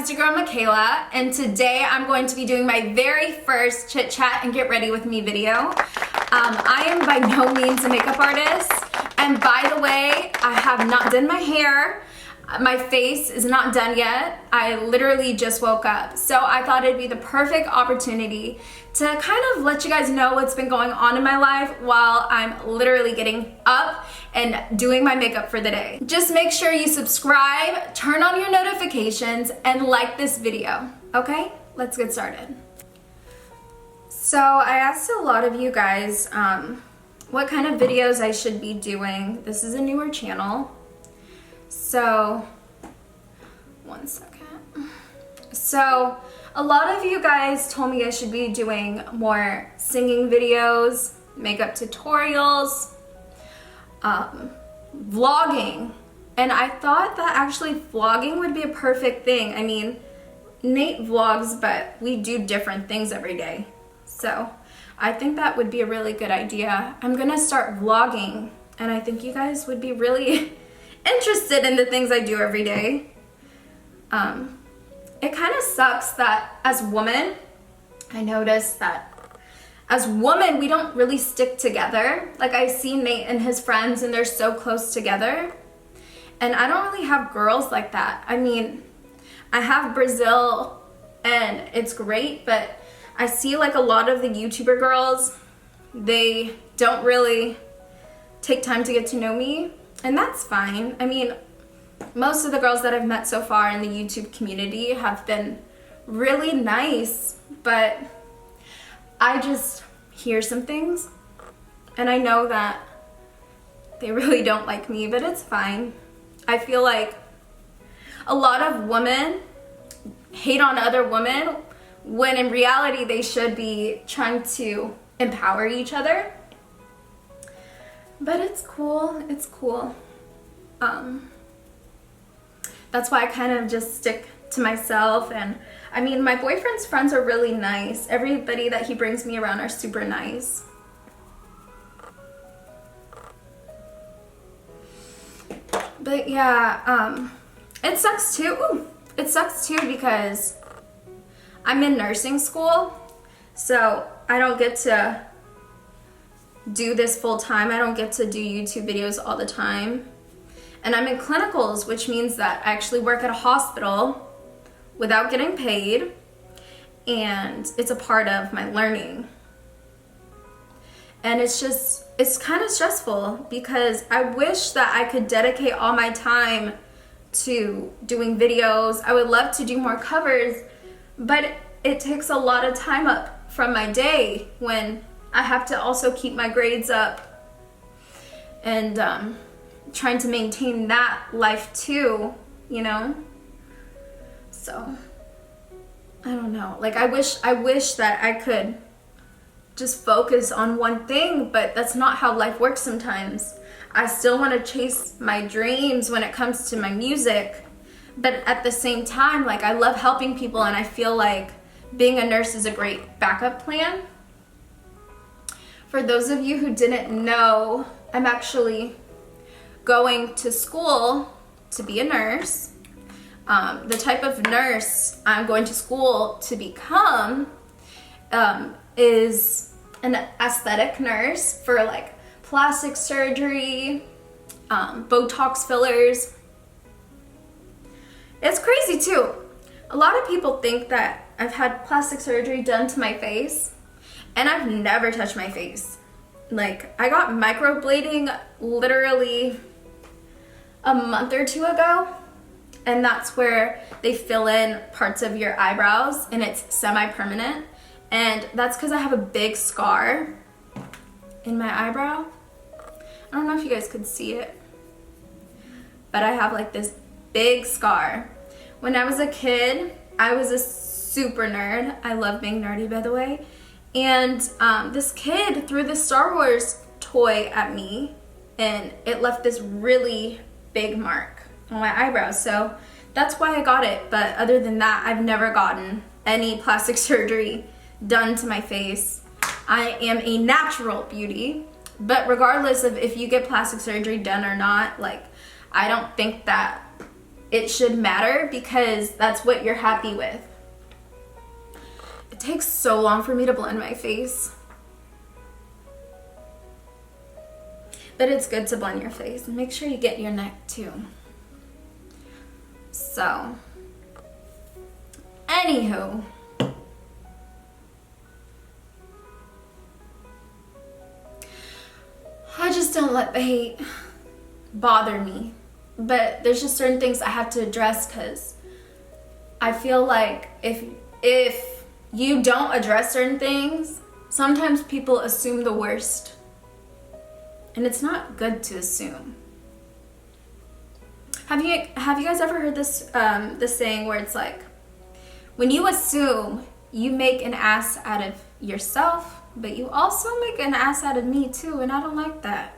it's your girl Michaela, and today I'm going to be doing my very first chit chat and get ready with me video. I am by no means a makeup artist, and by the way, I have not done my hair. My face is not done yet. I literally just woke up, so I thought it'd be the perfect opportunity to kind of let you guys know what's been going on in my life while I'm literally getting up and doing my makeup for the day. Just make sure you subscribe, turn on your notifications, and like this video. Okay, let's get started. So I asked a lot of you guys what kind of videos I should be doing. This is a newer channel. So, one second. So, a lot of you guys told me I should be doing more singing videos, makeup tutorials, vlogging. And I thought that actually vlogging would be a perfect thing. I mean, Nate vlogs, but we do different things every day. So, I think that would be a really good idea. I'm gonna start vlogging, and I think you guys would be really interested in the things I do every day. It kind of sucks that as women, I noticed that as women, we don't really stick together. Like I see Nate and his friends and they're so close together. And I don't really have girls like that. I mean, I have Brazil and it's great, but I see like a lot of the YouTuber girls, they don't really take time to get to know me. And that's fine. I mean, most of the girls that I've met so far in the YouTube community have been really nice, but I just hear some things and I know that they really don't like me, but it's fine. I feel like a lot of women hate on other women when in reality they should be trying to empower each other. But it's cool, it's cool. That's why I kind of just stick to myself. And I mean, my boyfriend's friends are really nice. Everybody that he brings me around are super nice. But yeah, it sucks too. Ooh, it sucks too because I'm in nursing school, so I don't get to do this full time. I don't get to do YouTube videos all the time. And I'm in clinicals, which means that I actually work at a hospital without getting paid, and it's a part of my learning. And it's kind of stressful because I wish that I could dedicate all my time to doing videos. I would love to do more covers, but it takes a lot of time up from my day when I have to also keep my grades up and trying to maintain that life too, you know? So, I don't know. Like, I wish that I could just focus on one thing, but that's not how life works sometimes. I still want to chase my dreams when it comes to my music, but at the same time, like, I love helping people, and I feel like being a nurse is a great backup plan. For those of you who didn't know, I'm actually going to school to be a nurse. The type of nurse I'm going to school to become is an aesthetic nurse for like plastic surgery, Botox fillers. It's crazy too. A lot of people think that I've had plastic surgery done to my face, and I've never touched my face. Like, I got microblading literally a month or two ago, and that's where they fill in parts of your eyebrows and it's semi-permanent, and that's because I have a big scar in my eyebrow. I don't know if you guys could see it, but I have like this big scar. When I was a kid, I was a super nerd. I love being nerdy, by the way. And this kid threw this Star Wars toy at me, and it left this really big mark on my eyebrows. So that's why I got it. But other than that, I've never gotten any plastic surgery done to my face. I am a natural beauty. But regardless of if you get plastic surgery done or not, like, I don't think that it should matter because that's what you're happy with. It takes so long for me to blend my face. But it's good to blend your face. And make sure you get your neck too. So, anywho. I just don't let the hate bother me. But there's just certain things I have to address because I feel like if you don't address certain things, sometimes people assume the worst. And it's not good to assume. Have you guys ever heard this saying where it's like, when you assume, you make an ass out of yourself, but you also make an ass out of me too, and I don't like that.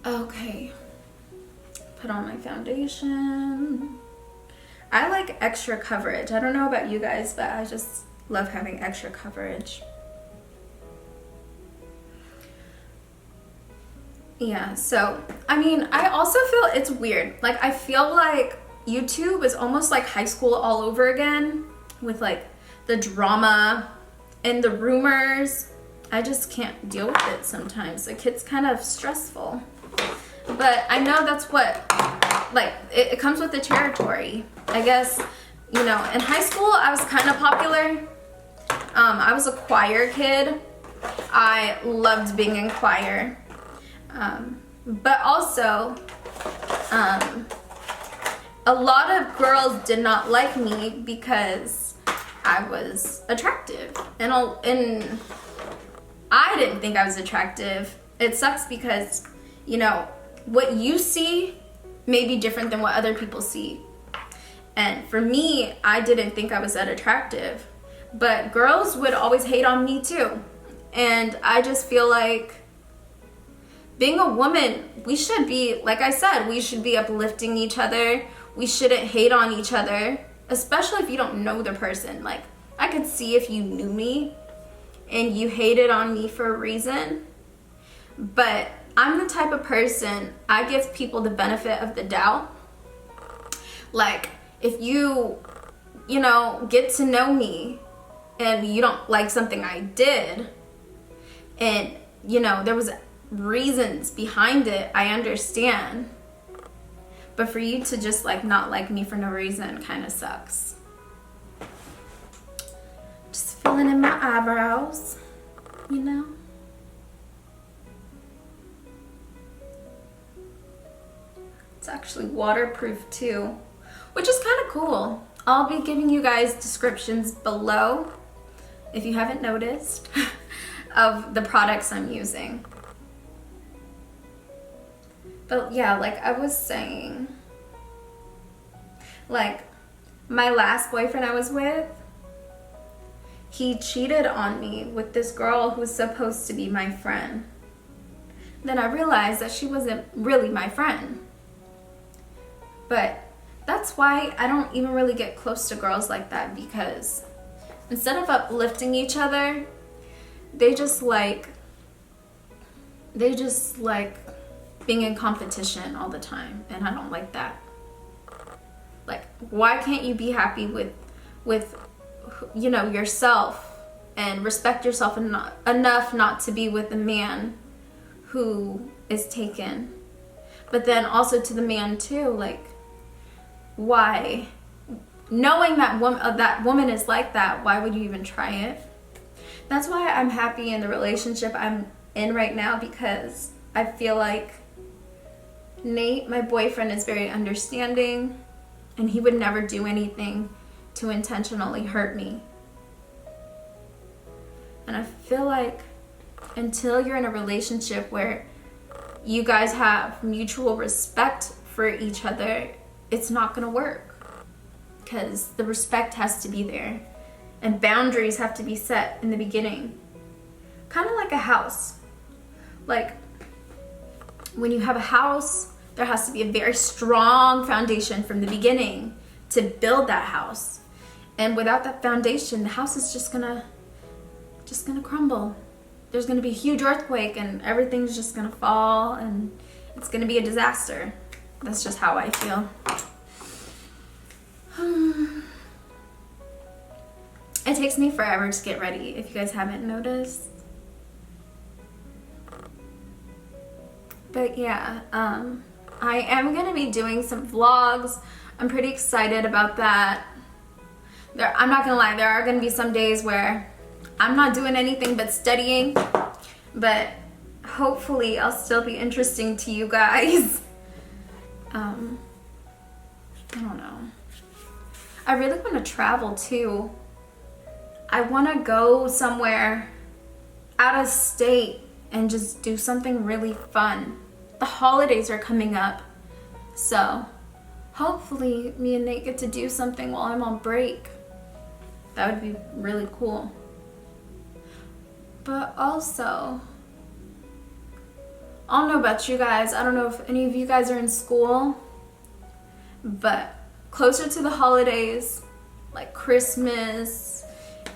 Okay, put on my foundation. I like extra coverage. I don't know about you guys, but I just love having extra coverage. Yeah, so, I mean, I also feel it's weird. Like, I feel like YouTube is almost like high school all over again with, like, the drama and the rumors. I just can't deal with it sometimes. Like, it's kind of stressful. But I know that's what, like, it comes with the territory. I guess, you know, in high school, I was kind of popular. I was a choir kid. I loved being in choir. But also, a lot of girls did not like me because I was attractive. And I didn't think I was attractive. It sucks because, you know, what you see may be different than what other people see. And for me, I didn't think I was that attractive. But girls would always hate on me too. And I just feel like being a woman, we should be, like I said, we should be uplifting each other. We shouldn't hate on each other, especially if you don't know the person. Like, I could see if you knew me and you hated on me for a reason. But I'm the type of person, I give people the benefit of the doubt. Like, if you know, get to know me and you don't like something I did, and, you know, there was reasons behind it, I understand. But for you to just, like, not like me for no reason kind of sucks. Just filling in my eyebrows, you know? It's actually waterproof too, which is kind of cool. I'll be giving you guys descriptions below, if you haven't noticed, of the products I'm using. But yeah, like I was saying, like my last boyfriend I was with, he cheated on me with this girl who was supposed to be my friend. Then I realized that she wasn't really my friend. But that's why I don't even really get close to girls like that, because instead of uplifting each other, they just like being in competition all the time, and I don't like that. Like, why can't you be happy with you know, yourself and respect yourself enough not to be with a man who is taken? But then also to the man too, like, why? Knowing that woman is like that, why would you even try it? That's why I'm happy in the relationship I'm in right now, because I feel like Nate, my boyfriend, is very understanding, and he would never do anything to intentionally hurt me. And I feel like until you're in a relationship where you guys have mutual respect for each other, it's not gonna work, because the respect has to be there and boundaries have to be set in the beginning. Kind of like a house. Like, when you have a house, there has to be a very strong foundation from the beginning to build that house. And without that foundation, the house is just gonna crumble. There's gonna be a huge earthquake and everything's just gonna fall, and it's gonna be a disaster. That's just how I feel. It takes me forever to get ready, if you guys haven't noticed. But yeah, I am gonna be doing some vlogs. I'm pretty excited about that. I'm not gonna lie, there are gonna be some days where I'm not doing anything but studying, but hopefully I'll still be interesting to you guys. I don't know. I really want to travel too. I want to go somewhere out of state and just do something really fun. The holidays are coming up, so hopefully me and Nate get to do something while I'm on break. That would be really cool. But also, I don't know about you guys. I don't know if any of you guys are in school, but closer to the holidays, like Christmas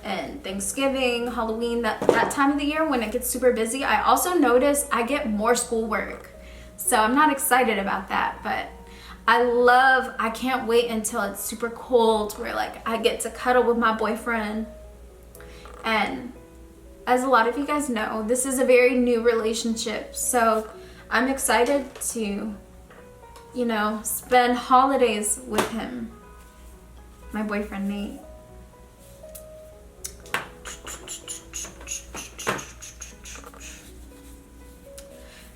and Thanksgiving, Halloween, that time of the year when it gets super busy, I also notice I get more schoolwork. So I'm not excited about that, but I can't wait until it's super cold where like I get to cuddle with my boyfriend. And as a lot of you guys know, this is a very new relationship, so I'm excited to, you know, spend holidays with him, my boyfriend Nate.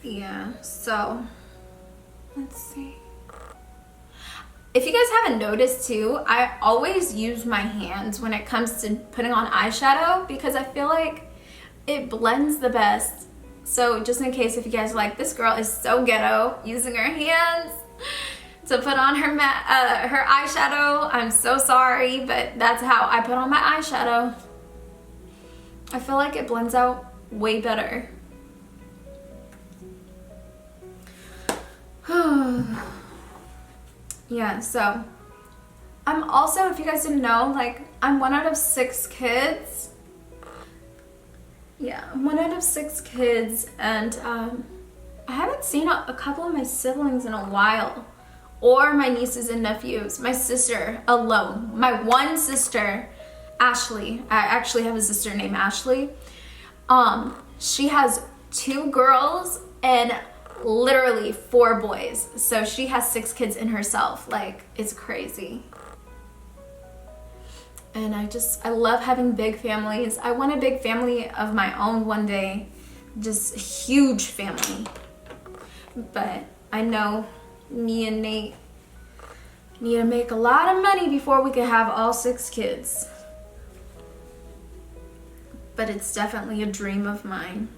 Yeah, so let's see. If you guys haven't noticed too, I always use my hands when it comes to putting on eyeshadow because I feel like it blends the best. So just in case if you guys are like, this girl is so ghetto using her hands to put on her eyeshadow, I'm so sorry, but that's how I put on my eyeshadow. I feel like it blends out way better. Yeah, so I'm also, if you guys didn't know, like I'm 1 out of 6 kids. Yeah, I'm 1 out of 6 kids, and I haven't seen a couple of my siblings in a while, or my nieces and nephews. My sister alone, my one sister, Ashley. I actually have a sister named Ashley. She has 2 girls and literally 4 boys, so she has 6 kids in herself. Like, it's crazy. And I love having big families. I want a big family of my own one day, just a huge family. But I know me and Nate need to make a lot of money before we can have all 6 kids. But it's definitely a dream of mine.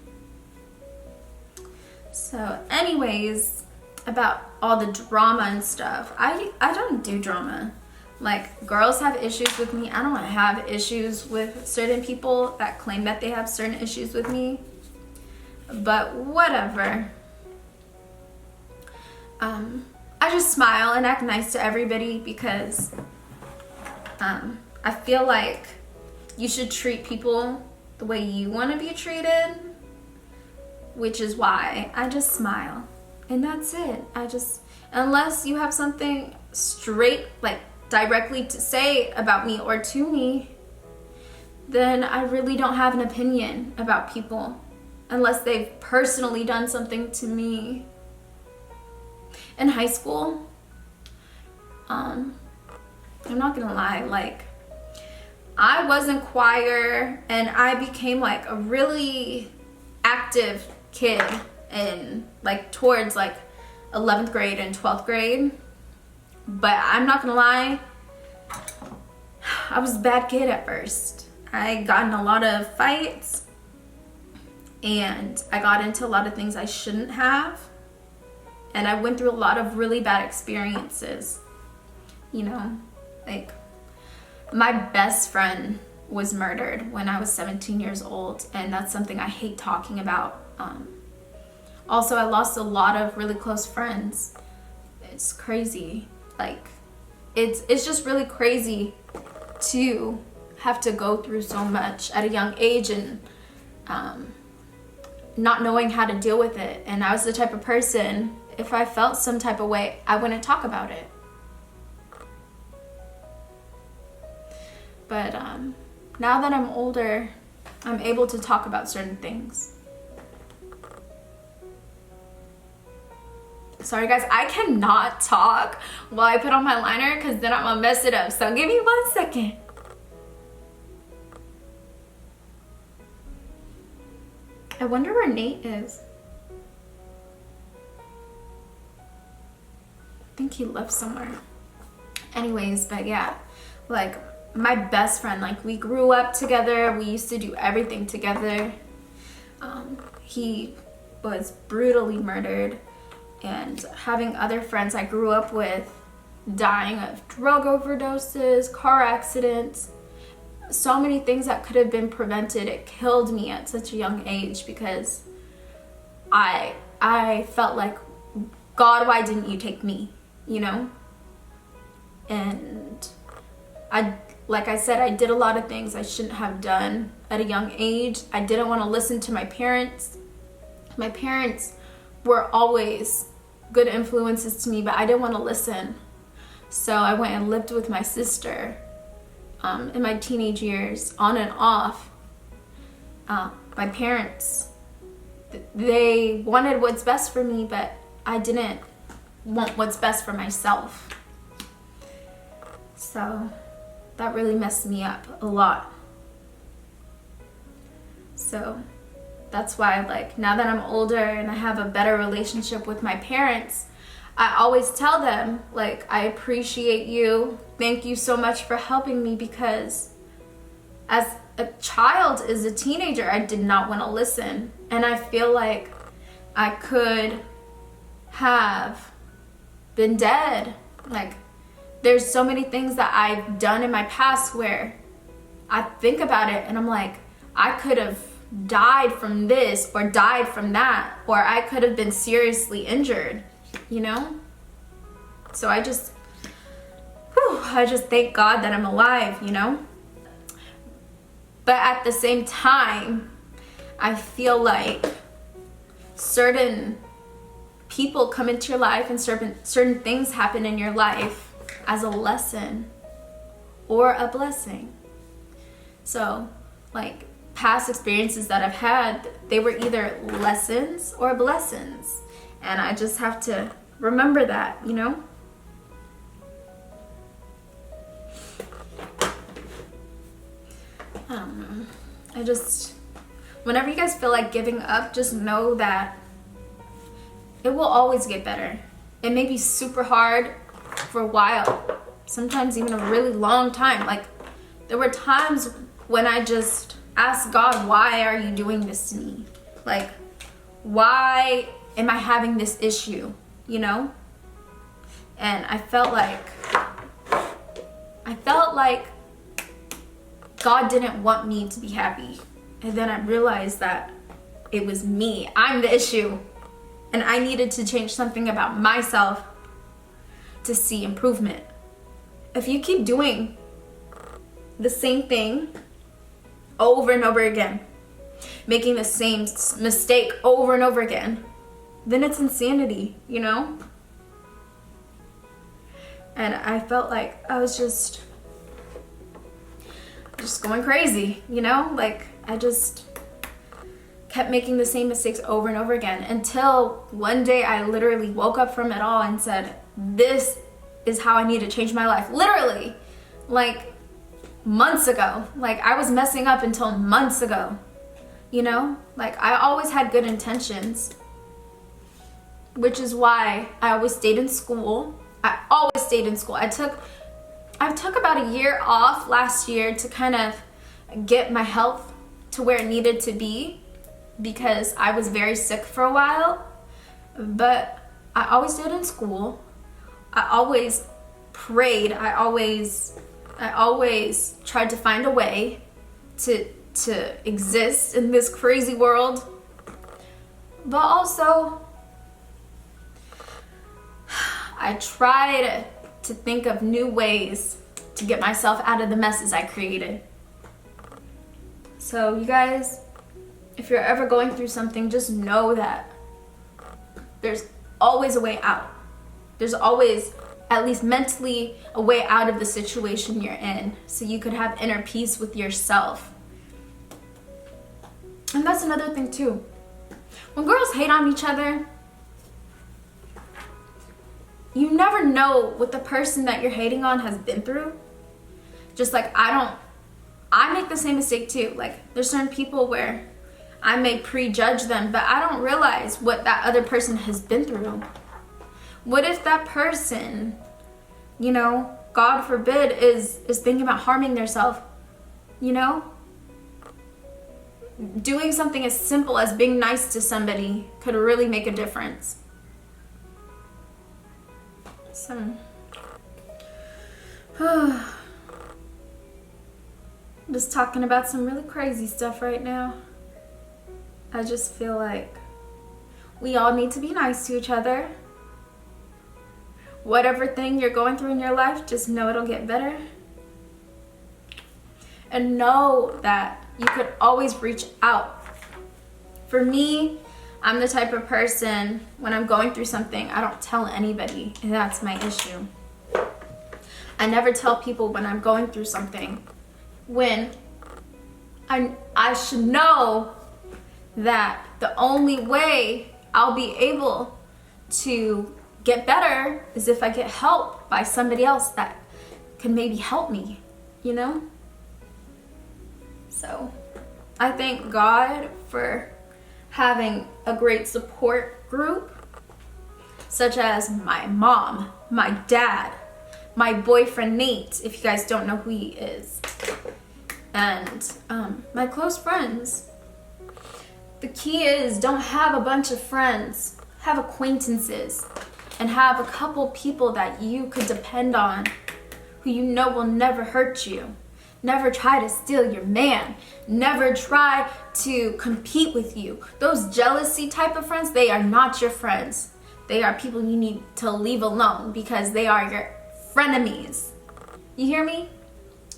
So anyways, about all the drama and stuff, I don't do drama. Like, girls have issues with me. I don't have issues with certain people that claim that they have certain issues with me. But whatever. I just smile and act nice to everybody because I feel like you should treat people the way you want to be treated, which is why I just smile. And that's it. Unless you have something straight, like directly to say about me or to me, then I really don't have an opinion about people unless they've personally done something to me. In high school, I'm not gonna lie, like I was in choir and I became like a really active kid in like towards like 11th grade and 12th grade. But I'm not gonna lie, I was a bad kid at first. I got in a lot of fights and I got into a lot of things I shouldn't have. And I went through a lot of really bad experiences. You know, like my best friend was murdered when I was 17 years old, and that's something I hate talking about. Also, I lost a lot of really close friends. It's crazy. Like, it's just really crazy to have to go through so much at a young age and not knowing how to deal with it. And I was the type of person, if I felt some type of way, I wouldn't talk about it. But now that I'm older, I'm able to talk about certain things. Sorry guys, I cannot talk while I put on my liner because then I'm gonna mess it up. So give me 1 second. I wonder where Nate is. I think he left somewhere. Anyways, but yeah, like my best friend, like we grew up together. We used to do everything together. He was brutally murdered. And having other friends I grew up with dying of drug overdoses, car accidents, so many things that could have been prevented. It killed me at such a young age because I felt like, God, why didn't you take me, you know? And like I said, I did a lot of things I shouldn't have done at a young age. I didn't want to listen to my parents. My parents were always good influences to me, but I didn't want to listen. So I went and lived with my sister in my teenage years, on and off. My parents, they wanted what's best for me, but I didn't want what's best for myself. So that really messed me up a lot. So that's why, like, now that I'm older and I have a better relationship with my parents, I always tell them, like, I appreciate you. Thank you so much for helping me, because as a child, as a teenager, I did not want to listen. And I feel like I could have been dead. Like, there's so many things that I've done in my past where I think about it and I'm like, I could have died from this or died from that, or I could have been seriously injured, you know? So I just thank God that I'm alive, you know? But at the same time, I feel like certain people come into your life and certain things happen in your life as a lesson or a blessing. So, like, past experiences that I've had, they were either lessons or blessings. And I just have to remember that, you know? I don't know. Whenever you guys feel like giving up, just know that it will always get better. It may be super hard for a while, sometimes even a really long time. Like, there were times when I just asked God, why are you doing this to me? Like, why am I having this issue, you know? And I felt like God didn't want me to be happy. And then I realized that it was me. I'm the issue. And I needed to change something about myself to see improvement. If you keep doing the same thing over and over again, making the same mistake over and over again, then it's insanity, you know? And I felt like I was just going crazy, you know? Like, I just kept making the same mistakes over and over again until one day I literally woke up from it all and said, this is how I need to change my life. Literally, like, months ago. Like, I was messing up until months ago, you know? Like, I always had good intentions, which is why I always stayed in school. I always stayed in school. I took about a year off last year to kind of get my health to where it needed to be, because I was very sick for a while. But I always stayed in school. I always prayed. I always tried to find a way to exist in this crazy world. But also, I tried to think of new ways to get myself out of the messes I created. So you guys, if you're ever going through something, just know that there's always a way out. There's always, at least mentally, a way out of the situation you're in, so you could have inner peace with yourself. And that's another thing too. When girls hate on each other, you never know what the person that you're hating on has been through. Just like I make the same mistake too. Like, there's certain people where I may prejudge them, but I don't realize what that other person has been through. What if that person, you know, God forbid, is thinking about harming themselves, you know? Doing something as simple as being nice to somebody could really make a difference. So, I'm just talking about some really crazy stuff right now. I just feel like we all need to be nice to each other. Whatever thing you're going through in your life, just know it'll get better. And know that you could always reach out. For me, I'm the type of person, when I'm going through something, I don't tell anybody, and that's my issue. I never tell people when I'm going through something, when I should know that the only way I'll be able to get better is if I get help by somebody else that can maybe help me, you know? So I thank God for having a great support group, such as my mom, my dad, my boyfriend Nate, if you guys don't know who he is, and my close friends. The key is, don't have a bunch of friends, have acquaintances, and have a couple people that you could depend on, who you know will never hurt you. Never try to steal your man. Never try to compete with you. Those jealousy type of friends, they are not your friends. They are people you need to leave alone, because they are your frenemies. You hear me?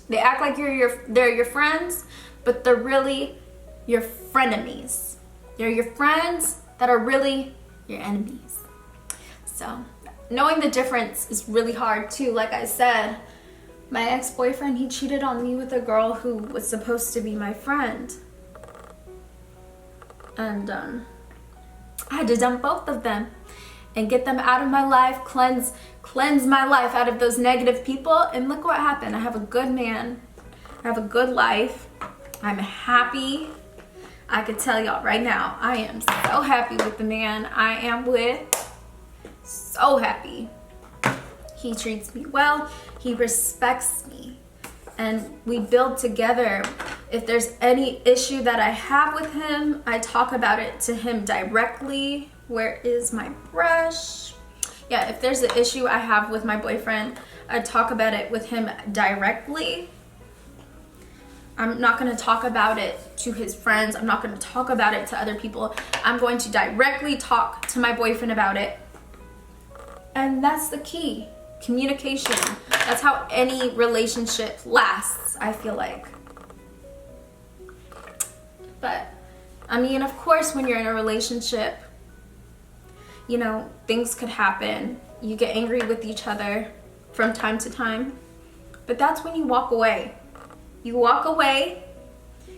They act like they're your friends, but they're really your frenemies. They're your friends that are really your enemies. So knowing the difference is really hard too. Like I said, my ex-boyfriend, he cheated on me with a girl who was supposed to be my friend. And I had to dump both of them and get them out of my life, cleanse my life out of those negative people. And look what happened. I have a good man. I have a good life. I'm happy. I could tell y'all right now, I am so happy with the man I am with. So happy. He treats me well. He respects me. And we build together. If there's any issue that I have with him, I talk about it to him directly. Where is my brush? Yeah, if there's an issue I have with my boyfriend, I talk about it with him directly. I'm not going to talk about it to his friends. I'm not going to talk about it to other people. I'm going to directly talk to my boyfriend about it. And that's the key. Communication. That's how any relationship lasts, I feel like. But, I mean, of course, when you're in a relationship, you know, things could happen. You get angry with each other from time to time. But that's when you walk away. You walk away,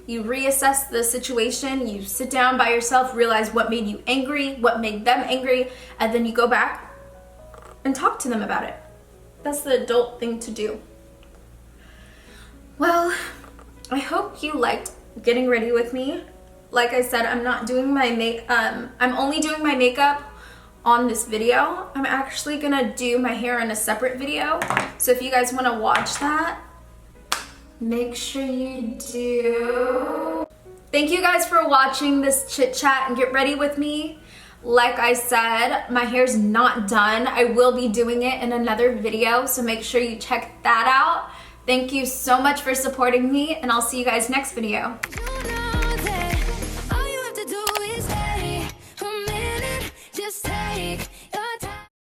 you reassess the situation, you sit down by yourself, realize what made you angry, what made them angry, and then you go back and talk to them about it. That's the adult thing to do. Well, I hope you liked getting ready with me. Like I said, I'm not doing my I'm only doing my makeup on this video. I'm actually gonna do my hair in a separate video. So if you guys wanna watch that, make sure you do. Thank you guys for watching this chit chat and get ready with me. Like I said, my hair's not done. I will be doing it in another video, so make sure you check that out. Thank you so much for supporting me, and I'll see you guys next video.